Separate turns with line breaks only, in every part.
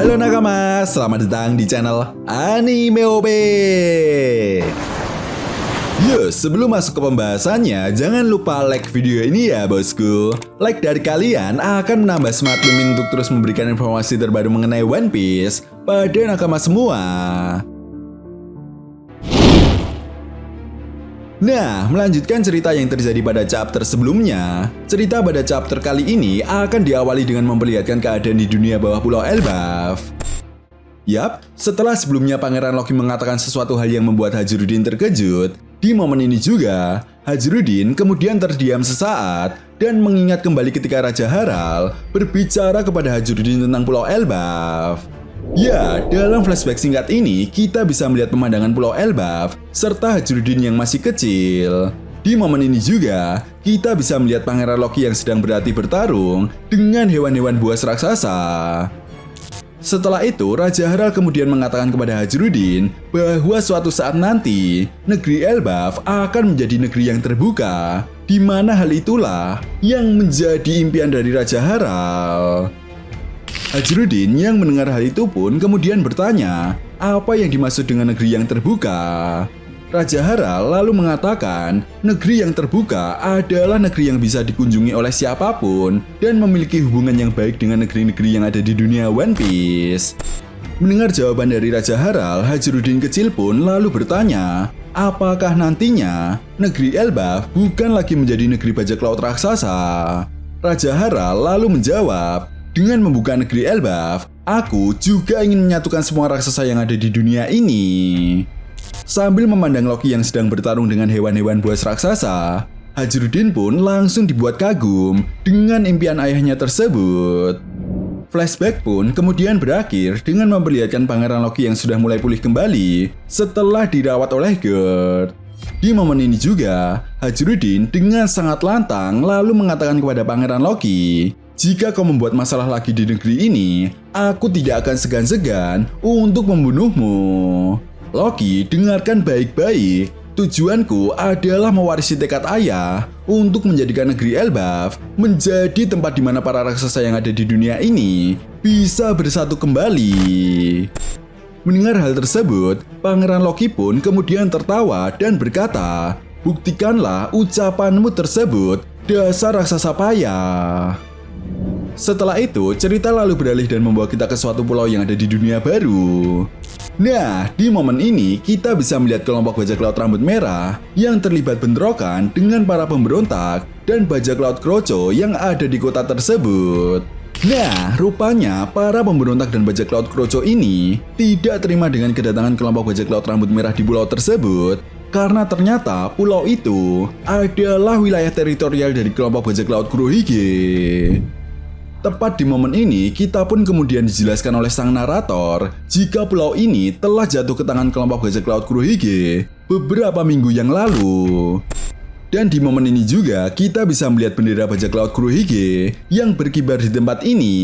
Halo nakama, selamat datang di channel Anime OP. Yo, sebelum masuk ke pembahasannya, jangan lupa like video ini ya bosku. Like dari kalian akan menambah semangat Mimin untuk terus memberikan informasi terbaru mengenai One Piece pada nakama semua. Nah, melanjutkan cerita yang terjadi pada chapter sebelumnya. Cerita pada chapter kali ini akan diawali dengan memperlihatkan keadaan di dunia bawah Pulau Elbaf. Yap, setelah sebelumnya Pangeran Loki mengatakan sesuatu hal yang membuat Hajrudin terkejut, di momen ini juga, Hajrudin kemudian terdiam sesaat dan mengingat kembali ketika Raja Haral berbicara kepada Hajrudin tentang Pulau Elbaf. Ya, dalam flashback singkat ini, kita bisa melihat pemandangan Pulau Elbaf serta Hajrudin yang masih kecil. Di momen ini juga, kita bisa melihat Pangeran Loki yang sedang berlatih bertarung dengan hewan-hewan buas raksasa. Setelah itu, Raja Haral kemudian mengatakan kepada Hajrudin bahwa suatu saat nanti, negeri Elbaf akan menjadi negeri yang terbuka, di mana hal itulah yang menjadi impian dari Raja Haral. Hajrudin yang mendengar hal itu pun kemudian bertanya, apa yang dimaksud dengan negeri yang terbuka? Raja Haral lalu mengatakan, negeri yang terbuka adalah negeri yang bisa dikunjungi oleh siapapun dan memiliki hubungan yang baik dengan negeri-negeri yang ada di dunia One Piece. Mendengar jawaban dari Raja Haral, Hajrudin kecil pun lalu bertanya, apakah nantinya negeri Elbaf bukan lagi menjadi negeri bajak laut raksasa? Raja Haral lalu menjawab, dengan membuka negeri Elbaf, aku juga ingin menyatukan semua raksasa yang ada di dunia ini. Sambil memandang Loki yang sedang bertarung dengan hewan-hewan buas raksasa, Hajrudin pun langsung dibuat kagum dengan impian ayahnya tersebut. Flashback pun kemudian berakhir dengan memperlihatkan Pangeran Loki yang sudah mulai pulih kembali setelah dirawat oleh Gerd. Di momen ini juga, Hajrudin dengan sangat lantang lalu mengatakan kepada Pangeran Loki, jika kau membuat masalah lagi di negeri ini, aku tidak akan segan-segan untuk membunuhmu. Loki, dengarkan baik-baik. Tujuanku adalah mewarisi tekad ayah untuk menjadikan negeri Elbaf menjadi tempat di mana para raksasa yang ada di dunia ini bisa bersatu kembali. Mendengar hal tersebut, Pangeran Loki pun kemudian tertawa dan berkata, buktikanlah ucapanmu tersebut, dasar raksasa payah. Setelah itu, cerita lalu beralih dan membawa kita ke suatu pulau yang ada di dunia baru. Nah, di momen ini kita bisa melihat kelompok bajak laut rambut merah yang terlibat bentrokan dengan para pemberontak dan bajak laut Kroco yang ada di kota tersebut. Nah, rupanya para pemberontak dan bajak laut Kroco ini tidak terima dengan kedatangan kelompok bajak laut rambut merah di pulau tersebut karena ternyata pulau itu adalah wilayah teritorial dari kelompok bajak laut Kurohige. Tepat di momen ini, kita pun kemudian dijelaskan oleh sang narator jika pulau ini telah jatuh ke tangan kelompok bajak laut Kurohige beberapa minggu yang lalu. Dan di momen ini juga, kita bisa melihat bendera bajak laut Kurohige yang berkibar di tempat ini.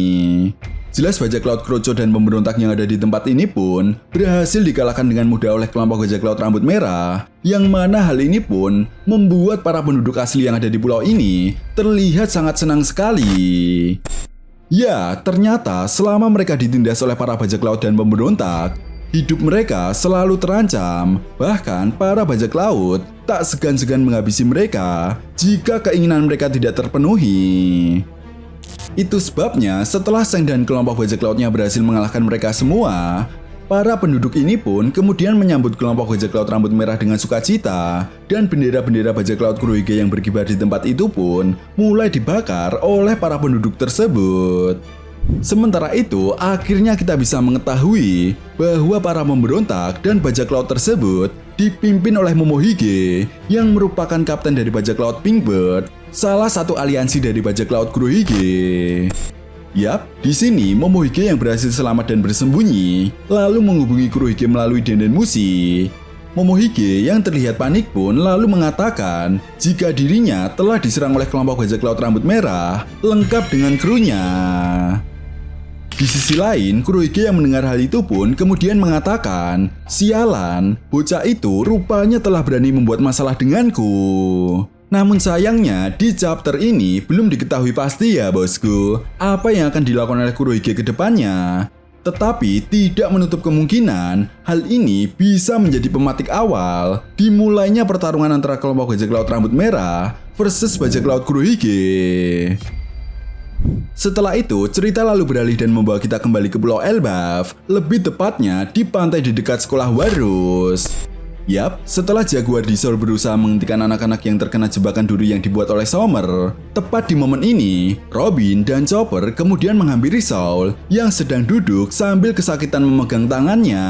Jelas bajak laut Kroco dan pemberontak yang ada di tempat ini pun berhasil dikalahkan dengan mudah oleh kelompok bajak laut rambut merah, yang mana hal ini pun membuat para penduduk asli yang ada di pulau ini terlihat sangat senang sekali. Ya, ternyata selama mereka ditindas oleh para bajak laut dan pemberontak, hidup mereka selalu terancam. Bahkan para bajak laut tak segan-segan menghabisi mereka jika keinginan mereka tidak terpenuhi. Itu sebabnya setelah Seng dan kelompok bajak lautnya berhasil mengalahkan mereka semua, para penduduk ini pun kemudian menyambut kelompok bajak laut rambut merah dengan sukacita, dan bendera-bendera bajak laut Kurohige yang berkibar di tempat itu pun mulai dibakar oleh para penduduk tersebut. Sementara itu, akhirnya kita bisa mengetahui bahwa para pemberontak dan bajak laut tersebut dipimpin oleh Momohige yang merupakan kapten dari bajak laut Pinkbird, salah satu aliansi dari bajak laut Kurohige. Yap, di sini Momohige yang berhasil selamat dan bersembunyi, lalu menghubungi Kurohige melalui Denden Mushi. Momohige yang terlihat panik pun lalu mengatakan jika dirinya telah diserang oleh kelompok bajak laut rambut merah, lengkap dengan krunya. Di sisi lain, Kurohige yang mendengar hal itu pun kemudian mengatakan, sialan, bocah itu rupanya telah berani membuat masalah denganku. Namun sayangnya di chapter ini belum diketahui pasti ya bosku apa yang akan dilakukan oleh Kurohige ke depannya. Tetapi tidak menutup kemungkinan hal ini bisa menjadi pematik awal dimulainya pertarungan antara kelompok bajak laut rambut merah versus bajak laut Kurohige. Setelah itu, cerita lalu beralih dan membawa kita kembali ke Pulau Elbaf, lebih tepatnya di pantai di dekat sekolah Warus. Yap, setelah Jaguar di Soul berusaha menghentikan anak-anak yang terkena jebakan duri yang dibuat oleh Summer, tepat di momen ini, Robin dan Chopper kemudian menghampiri Soul yang sedang duduk sambil kesakitan memegang tangannya.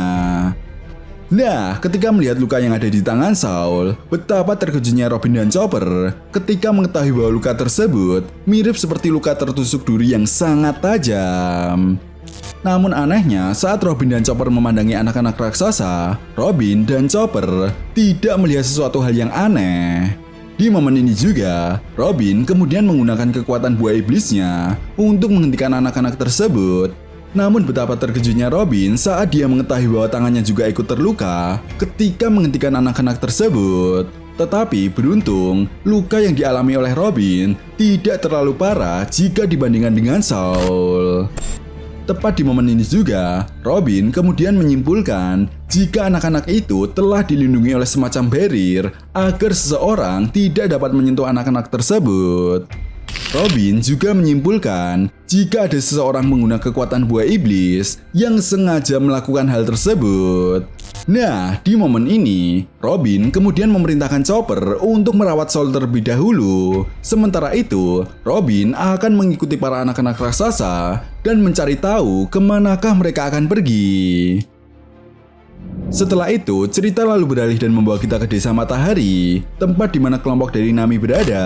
Nah, ketika melihat luka yang ada di tangan Soul, betapa terkejutnya Robin dan Chopper ketika mengetahui bahwa luka tersebut mirip seperti luka tertusuk duri yang sangat tajam. Namun anehnya, saat Robin dan Chopper memandangi anak-anak raksasa, Robin dan Chopper tidak melihat sesuatu hal yang aneh. Di momen ini juga, Robin kemudian menggunakan kekuatan buah iblisnya untuk menghentikan anak-anak tersebut. Namun betapa terkejutnya Robin saat dia mengetahui bahwa tangannya juga ikut terluka ketika menghentikan anak-anak tersebut. Tetapi beruntung, luka yang dialami oleh Robin tidak terlalu parah jika dibandingkan dengan Soul. Tepat di momen ini juga, Robin kemudian menyimpulkan jika anak-anak itu telah dilindungi oleh semacam barrier agar seseorang tidak dapat menyentuh anak-anak tersebut. Robin juga menyimpulkan jika ada seseorang menggunakan kekuatan buah iblis yang sengaja melakukan hal tersebut. Nah, di momen ini, Robin kemudian memerintahkan Chopper untuk merawat Soul terlebih dahulu. Sementara itu, Robin akan mengikuti para anak-anak raksasa dan mencari tahu kemanakah mereka akan pergi. Setelah itu, cerita lalu beralih dan membawa kita ke Desa Matahari, tempat di mana kelompok dari Nami berada.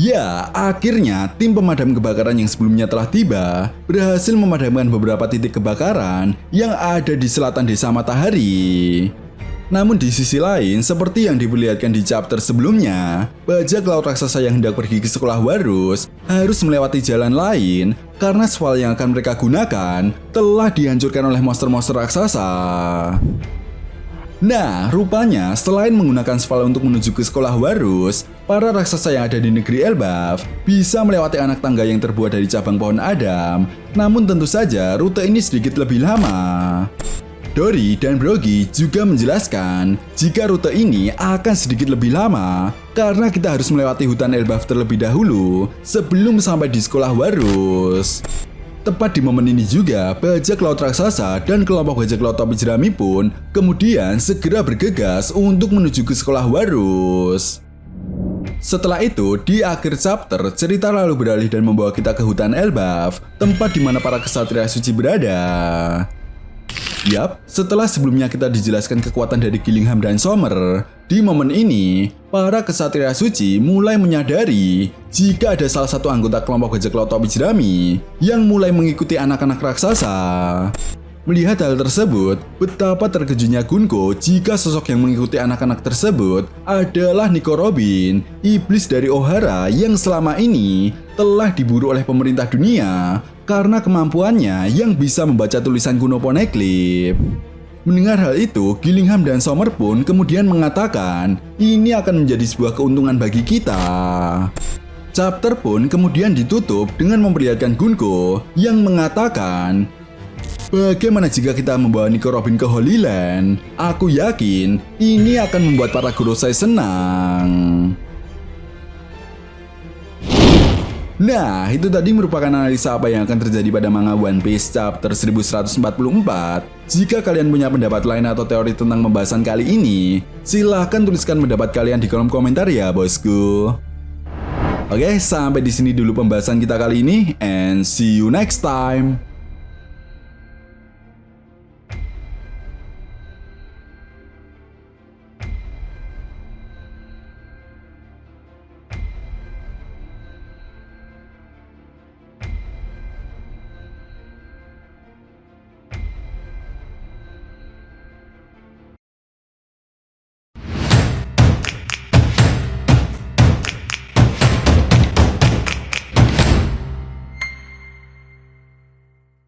Ya, akhirnya tim pemadam kebakaran yang sebelumnya telah tiba berhasil memadamkan beberapa titik kebakaran yang ada di selatan Desa Matahari. Namun di sisi lain, seperti yang diperlihatkan di chapter sebelumnya, bajak laut raksasa yang hendak pergi ke sekolah Warus harus melewati jalan lain karena spal yang akan mereka gunakan telah dihancurkan oleh monster-monster raksasa. Nah, rupanya selain menggunakan spal untuk menuju ke sekolah Warus, para raksasa yang ada di negeri Elbaf bisa melewati anak tangga yang terbuat dari cabang pohon Adam. Namun tentu saja rute ini sedikit lebih lama. Dory dan Brogy juga menjelaskan jika rute ini akan sedikit lebih lama karena kita harus melewati hutan Elbaf terlebih dahulu sebelum sampai di sekolah Warus. Tepat di momen ini juga, bajak laut raksasa dan kelompok bajak laut topi jerami pun kemudian segera bergegas untuk menuju ke sekolah Warus. Setelah itu, di akhir chapter, cerita lalu beralih dan membawa kita ke hutan Elbaf, tempat di mana para kesatria suci berada. Yap, setelah sebelumnya kita dijelaskan kekuatan dari Gillingham dan Summer, di momen ini, para kesatria suci mulai menyadari jika ada salah satu anggota kelompok bajak laut topi jerami yang mulai mengikuti anak-anak raksasa. Melihat hal tersebut, betapa terkejutnya Gunko jika sosok yang mengikuti anak-anak tersebut adalah Nico Robin, iblis dari Ohara yang selama ini telah diburu oleh pemerintah dunia karena kemampuannya yang bisa membaca tulisan kuno Poneglyph. Mendengar hal itu, Gillingham dan Summer pun kemudian mengatakan ini akan menjadi sebuah keuntungan bagi kita. Chapter pun kemudian ditutup dengan memperlihatkan Gunko yang mengatakan, bagaimana jika kita membawa Nico Robin ke Holy Land? Aku yakin ini akan membuat para Gorosei senang. Nah, itu tadi merupakan analisa apa yang akan terjadi pada manga One Piece chapter 1144. Jika kalian punya pendapat lain atau teori tentang pembahasan kali ini, silahkan tuliskan pendapat kalian di kolom komentar ya, bosku. Oke, sampai di sini dulu pembahasan kita kali ini, and see you next time.